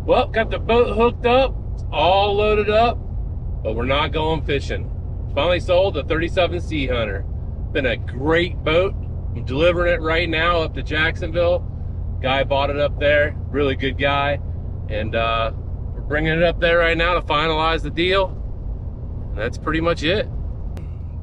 Well, got the boat hooked up, all loaded up, but we're not going fishing. Finally sold the 37 Seahunter. Been a great boat. I'm delivering it right now up to Jacksonville. Guy bought it up there, really good guy. And we're bringing it up there right now to finalize the deal. And that's pretty much it.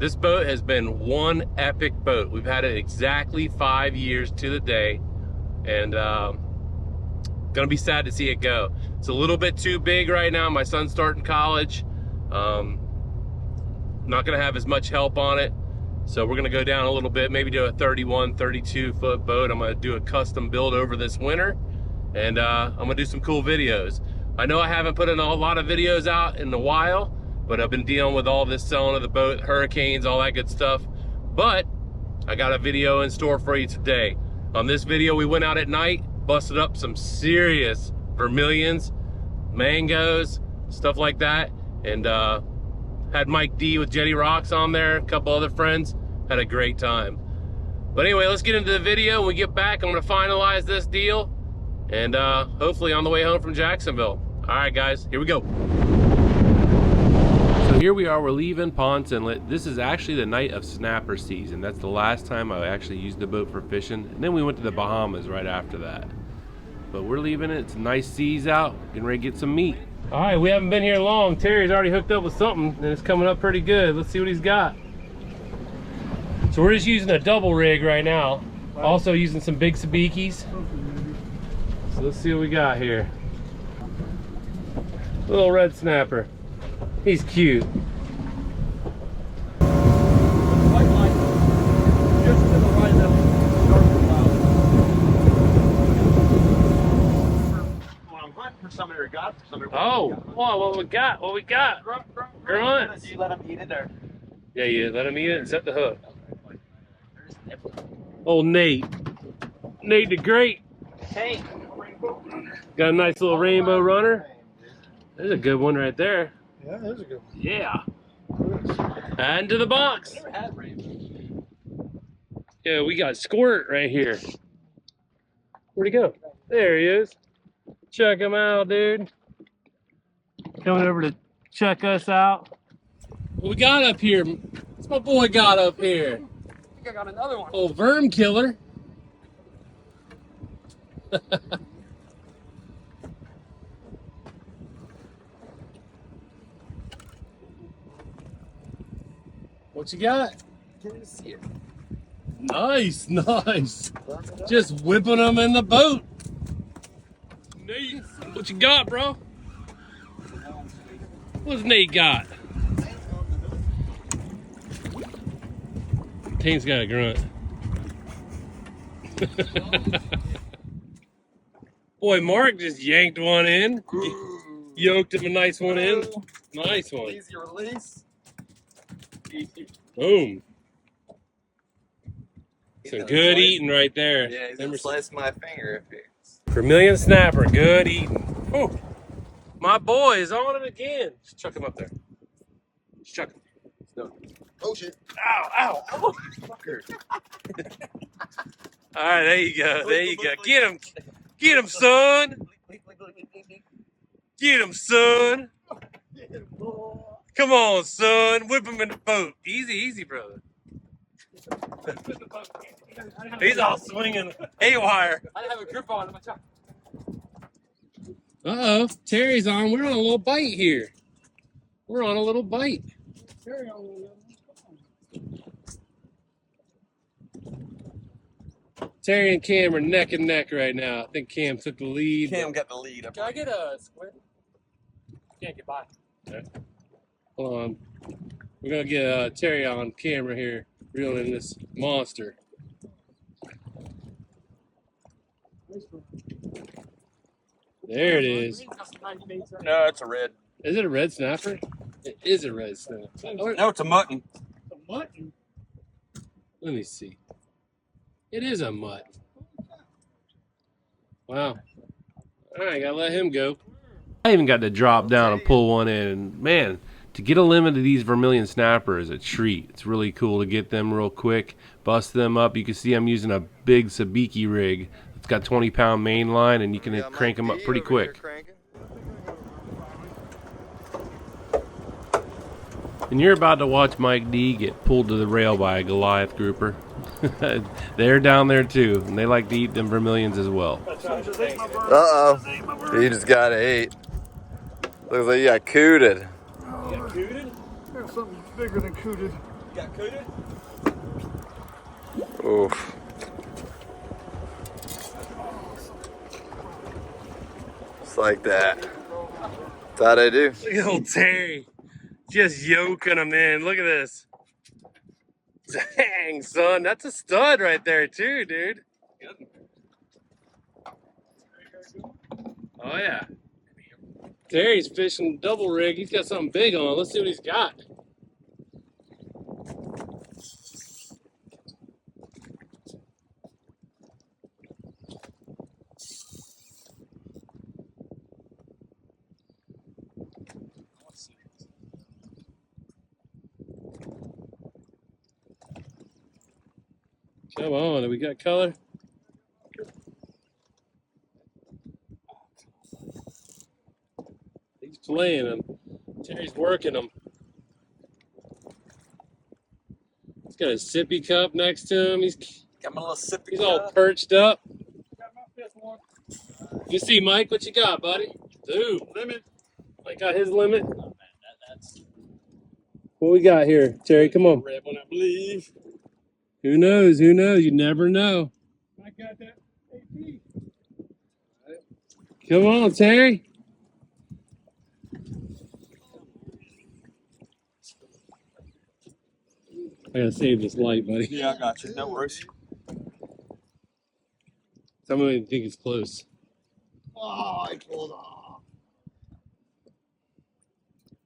This boat has been one epic boat. We've had it exactly 5 years to the day. And gonna be sad to see it go. It's a little bit too big right now. My son's starting college. Not gonna have as much help on it. So we're gonna go down a little bit, maybe do a 31, 32 foot boat. I'm gonna do a custom build over this winter. And I'm gonna do some cool videos. I know I haven't put in a lot of videos out in a while, but I've been dealing with all this selling of the boat, hurricanes, all that good stuff. But I got a video in store for you today. On this video, we went out at night, busted up some serious vermilions, mangoes, stuff like that. And had Mike D with Jetty Rocks on there, a couple other friends. Had a great time. But anyway, let's get into the video. When we get back, I'm gonna finalize this deal. And hopefully on the way home from Jacksonville. All right, guys, here we go. So here we are, we're leaving Ponce Inlet. This is actually the night of snapper season. That's the last time I actually used the boat for fishing. And then we went to the Bahamas right after that. But we're leaving it, it's nice seas out, getting ready to get some meat. All right, we haven't been here long. Terry's already hooked up with something and it's coming up pretty good. Let's see what he's got. So we're just using a double rig right now. Also using some big sabikis. So let's see what we got here. Little red snapper. He's cute. White line, just to the right of them, darker clouds. Well, I'm hunting for somebody or got for somebody. Oh, what we got? What we got? Grunts. Do you let them eat it or? Yeah, you let him eat it and set the hook. Old Nate. Nate the Great. Hey. Got a nice little rainbow runner. There's a good one right there. Yeah, there's a good one. Yeah. Add to the box. Never had rainbow. Yeah, we got Squirt right here. Where'd he go? There he is. Check him out, dude. Coming over to check us out. What we got up here? What's my boy got up here? I think I got another one. Old worm killer. What you got? Can't see it. Nice, nice. Just whipping them in the boat. Nate, what you got, bro? What's Nate got? Tank's got a grunt. Boy, Mark just yanked one in. Yoked him a nice one in. Nice one. Easy release. Easy. Boom. Some good eating right there. Yeah, he's gonna slice my finger if it's... Vermilion snapper, good eating. Whew. My boy is on it again. Just chuck him up there. Just chuck him. No. Oh shit. Ow, ow, ow. Fucker. All right, there you go. There you go. Get him. Get him, son. Get him, son. Come on, son. Whip him in the boat. Easy, easy, brother. He's all swinging haywire. I didn't have a grip on him. Uh-oh. Terry's on. We're on a little bite here. We're on a little bite. Terry and Cam are neck and neck right now. I think Cam took the lead. Cam got the lead. Can I get a squid? Can't get by. Okay. Hold on. We're going to get Terry on camera here, reeling in this monster. There it is. No, it's a red. Is it a red snapper? It is a red snapper. No, it's a mutton. A mutton? Let me see. It is a mutt. Wow. All right, gotta let him go. I even got to drop down and pull one in. And man, to get a limit of these vermilion snapper is a treat. It's really cool to get them real quick, bust them up. You can see I'm using a big sabiki rig. It's got 20-pound main line, and you can crank them up pretty quick. And you're about to watch Mike D get pulled to the rail by a Goliath grouper. They're down there too, and they like to eat them vermilions as well. Uh-oh. He just got ate. Looks like you got cooted. You got cooted? There's something bigger than cooted. You got cooted? Oof. Just like that. That's how they do. Look at old Terry. Just yoking him in. Look at this. Dang, son. That's a stud right there, too, dude. Oh, yeah. Terry's fishing double rig. He's got something big on. Let's see what he's got. Come on, have we got color? He's playing them. Terry's working them. He's got a sippy cup next to him. Got my little sippy He's all cup. perched up. Got my fifth one. You see, Mike, what you got, buddy? Dude, Limit. Mike got his limit. Oh, man, that's What we got here, Terry? Come on. red one, I believe. Who knows? Who knows? You never know. I got that AP. Come on, Terry. I gotta save this light, buddy. Yeah, I got you. No worries. Somebody think it's close. Oh, I pulled off.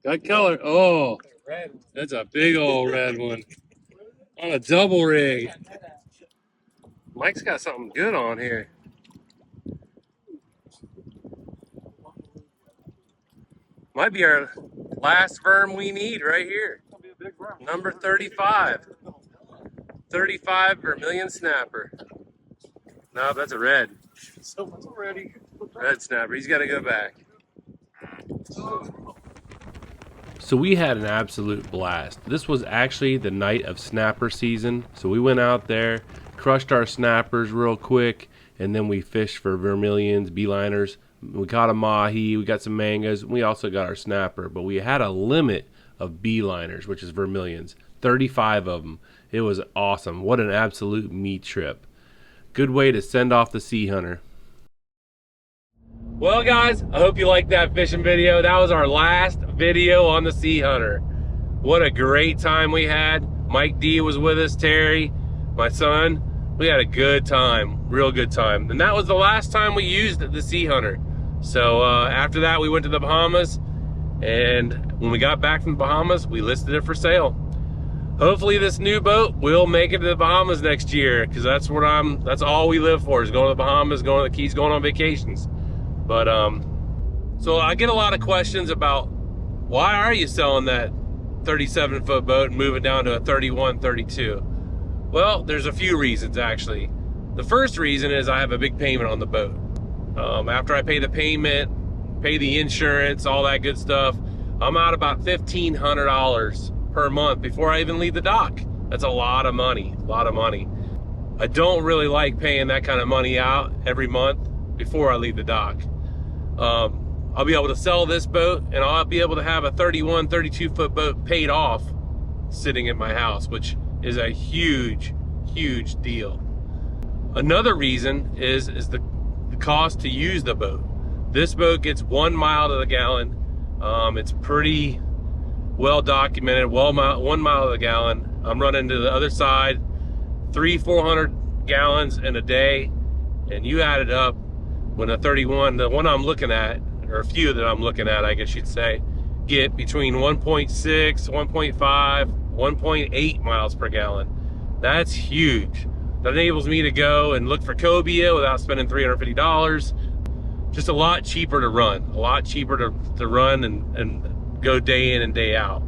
Got color. Oh, Red. that's a big old red one on a double rig. Mike's got something good on here. Might be our last worm we need right here. Gonna be a big worm. Number 35. 35 vermilion snapper. No, that's a red. So it's ready. Red snapper. He's got to go back. So we had an absolute blast. This was actually the night of snapper season. So we went out there, crushed our snappers real quick, and then we fished for vermilions, beeliners. We caught a mahi, we got some mangas, we also got our snapper, but we had a limit of beeliners, which is vermilions, 35 of them. It was awesome. What an absolute meat trip. Good way to send off the Seahunter. Well, guys, I hope you liked that fishing video. That was our last video on the Seahunter. What a great time we had. Mike D was with us, Terry, my son. We had a good time, real good time. And that was the last time we used the Seahunter. So after that, we went to the Bahamas, and when we got back from the Bahamas, we listed it for sale. Hopefully this new boat will make it to the Bahamas next year, because that's all we live for, is going to the Bahamas, going to the Keys, going on vacations. But so I get a lot of questions about, why are you selling that 37-foot boat and moving down to a 31, 32? Well, there's a few reasons, actually. The first reason is I have a big payment on the boat. After I pay the payment, pay the insurance, all that good stuff, I'm out about $1,500 per month before I even leave the dock. That's a lot of money, a lot of money. I don't really like paying that kind of money out every month before I leave the dock. I'll be able to sell this boat, and I'll be able to have a 31, 32-foot boat paid off sitting at my house, which is a huge, huge deal. Another reason is the cost to use the boat. This boat gets 1 mile to the gallon. It's pretty well documented, 1 mile to the gallon. I'm running to the other side, 300-400 gallons in a day, and you add it up, when a 31, the one I'm looking at, or a few that I'm looking at, I guess you'd say, get between 1.6, 1.5, 1.8 miles per gallon. That's huge. That enables me to go and look for cobia without spending $350. Just a lot cheaper to run, a lot cheaper to run and go day in and day out.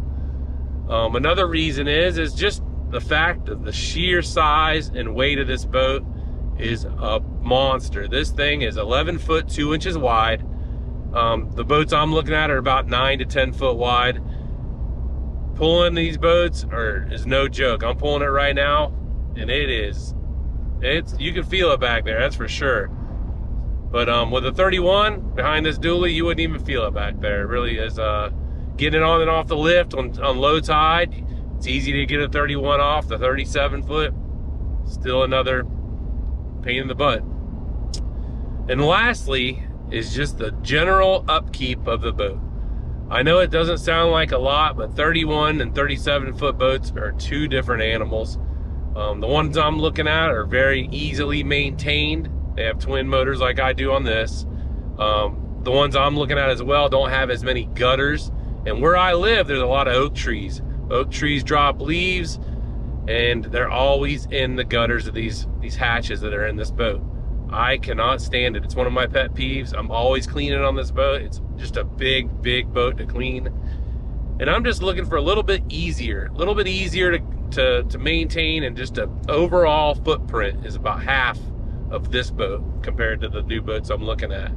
Another reason is just the fact of the sheer size and weight of this boat is a monster. This thing is 11 foot 2 inches wide. The boats I'm looking at are about 9 to 10 foot wide. pulling these boats is no joke. I'm pulling it right now, and you can feel it back there, that's for sure. But with a 31 behind this dually, you wouldn't even feel it back there. It really is getting it on and off the lift on low tide. It's easy to get a 31 off. The 37 foot, still another pain in the butt. And lastly is just the general upkeep of the boat. I know it doesn't sound like a lot, but 31 and 37 foot boats are two different animals. The ones I'm looking at are very easily maintained. They have twin motors like I do on this. The ones I'm looking at as well don't have as many gutters. And where I live, there's a lot of oak trees. Oak trees drop leaves, and they're always in the gutters of these hatches that are in this boat. I cannot stand it. It's one of my pet peeves. I'm always cleaning on this boat. It's just a big, big boat to clean. And I'm just looking for a little bit easier to maintain, and just an overall footprint is about half of this boat compared to the new boats I'm looking at.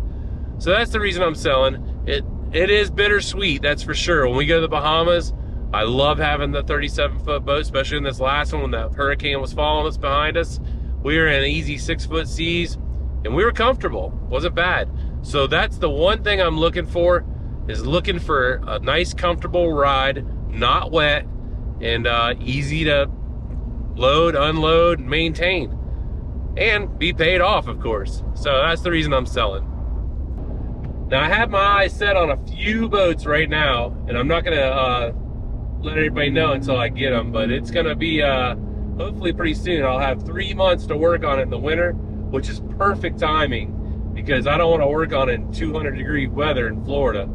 So that's the reason I'm selling. It is bittersweet, that's for sure. When we go to the Bahamas, I love having the 37 foot boat, especially in this last one when that hurricane was following us behind us. We were in easy 6 foot seas, and we were comfortable. Wasn't bad. So that's the one thing I'm looking for, is looking for a nice, comfortable ride, not wet, and easy to load, unload, maintain, and be paid off, of course. So that's the reason I'm selling. Now I have my eyes set on a few boats right now, and I'm not gonna let everybody know until I get them, but it's gonna be hopefully pretty soon. I'll have 3 months to work on it in the winter, which is perfect timing because I don't want to work on it in 200-degree weather in Florida.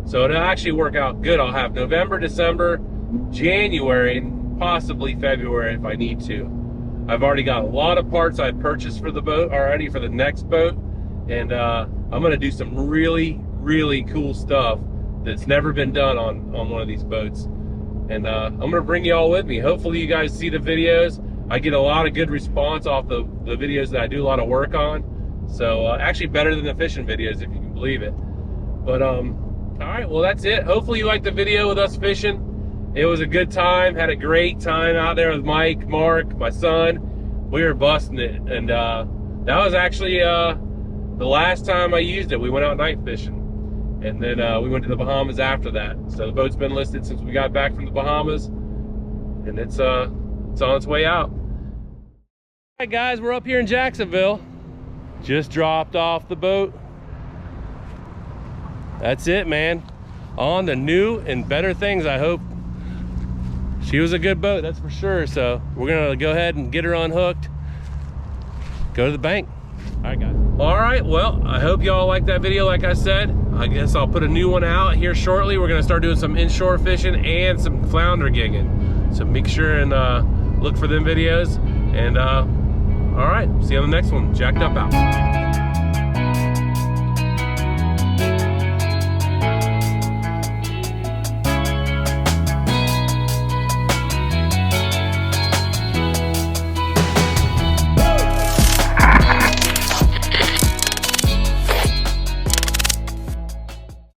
So it'll actually work out good. I'll have November, December, January, and possibly February if I need to. I've already got a lot of parts I've purchased for the boat already for the next boat, and I'm gonna do some really, really cool stuff that's never been done on one of these boats. And I'm gonna bring you all with me. Hopefully you guys see the videos. I get a lot of good response off the videos that I do a lot of work on. So actually better than the fishing videos, if you can believe it. But all right, well that's it. Hopefully you liked the video with us fishing. It was a good time, had a great time out there with Mike, Mark, my son. We were busting it. And that was actually the last time I used it. We went out night fishing. And then we went to the Bahamas after that. So the boat's been listed since we got back from the Bahamas, and it's on its way out. All right, guys, we're up here in Jacksonville. Just dropped off the boat. That's it, man. On to new and better things, I hope. She was a good boat, that's for sure. So we're gonna go ahead and get her unhooked, go to the bank. All right, guys. All right, well, I hope y'all liked that video. Like I said, I guess I'll put a new one out here shortly. We're gonna start doing some inshore fishing and some flounder gigging. So make sure and look for them videos. And all right, see you on the next one. Jacked Up out.